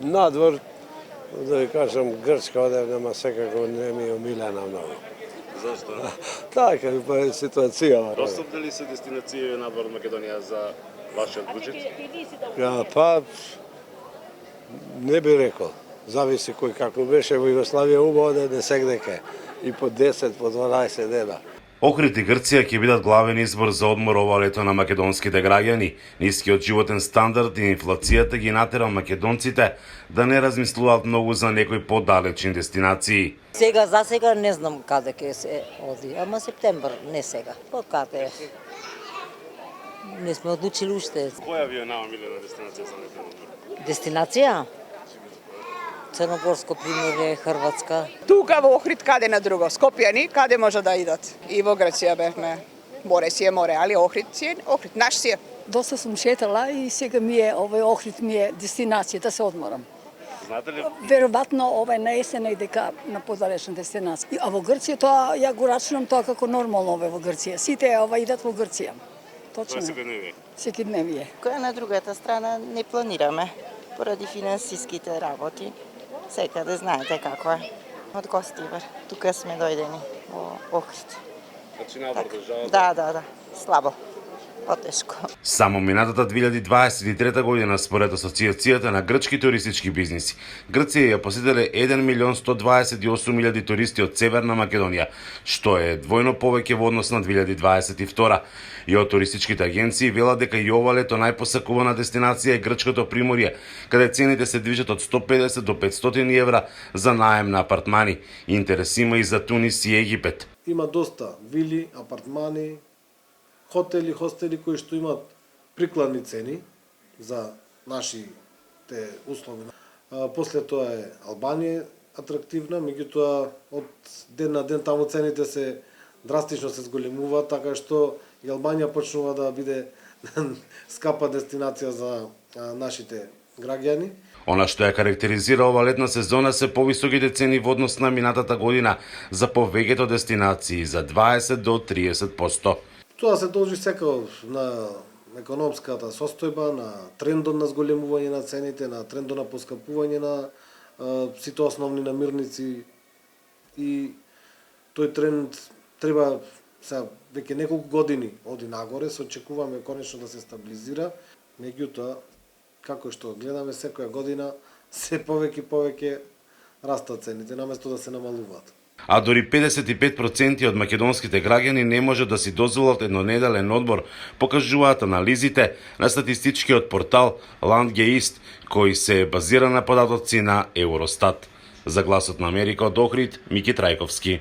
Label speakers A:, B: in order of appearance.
A: Надвор, да ви кажам, Грчка одевнема секако не ми е омилена многу.
B: Зашто?
A: Така е ситуацијава.
B: Достапни ли се дестинации надвор од Македонија за вашиот буџет?
A: Па, не би рекол. Зависи кој како беше во Југославија, убаво да не сегдеке и по 10, по 12 дена.
B: Охрид и Грција ќе бидат главен избор за одмор ова лето на македонските граѓани. Нискиот животен стандард и инфлацијата ги натера македонците да не размислуваат многу за некои подалечни дестинации.
C: За сега не знам каде ќе се оди, ама септембр, не сега. По каде? Не сме одлучили уште.
B: Која ви е најомилена дестинација за летен одмор?
C: Дестинација? Црногорско приморје, Хрватска.
D: Тука во Охрид, каде на друго? Скопјани, каде може да идат? И во Грција бевме. Море си е море, али Охрид си е Охрид, наш си е.
E: Доста сум шетала и сега ми е Охрид ми е дестинација да се одморам.
B: Знаете ли?
E: Веројатно на есена и дека на подалечна дестинација. А во Грција тоа ја го рачунам тоа како нормално во Грција. Сите идат во Грција. Точно. Секојдневие.
F: Која на другата страна не планираме поради финансиските работи. Секаде знаете како е. Од Гостивар. Тука сме дојдени во Охрид.
B: Значи надвор државата?
F: Да. Слабо. Потешко.
B: Само минатата 2023 година, според Асоциацијата на грчки туристички бизниси, Грција ја посетиле 1.128.000 туристи од Северна Македонија, што е двојно повеќе во однос на 2022. И од туристичките агенции велат дека и ова лето најпосакувана дестинација е грчкото приморје, каде цените се движат од 150 до 500 евра за наем на апартмани. Интерес има и за Тунис и Египет.
G: Има доста вили, апартмани, хотели, хостели кои што имаат прикладни цени за нашите услови. После тоа е Албанија атрактивна, меѓутоа од ден на ден таму цените се драстично се зголемуваат, така што и Албанија почнува да биде скапа дестинација за нашите граѓани.
B: Она што ја карактеризира ова летна сезона се повисоките цени во однос на минатата година за повеќето дестинации за 20 до 30%.
G: Тоа се должи секако на економската состојба, на трендот на зголемување на цените, на трендот на поскапување на сите основни намирници, и тој тренд треба сега веќе неколку години оди нагоре, се очекуваме конечно да се стабилизира, меѓутоа како што гледаме секоја година се повеќе растат цените наместо да се намалуваат.
B: А дори 55% од македонските граѓани не може да си дозволат еднонеделен одмор, покажуваат анализите на статистичкиот портал Landgeist, кој се базира на податоци на Евростат. За Гласот на Америка од Охрид, Мики Трајковски.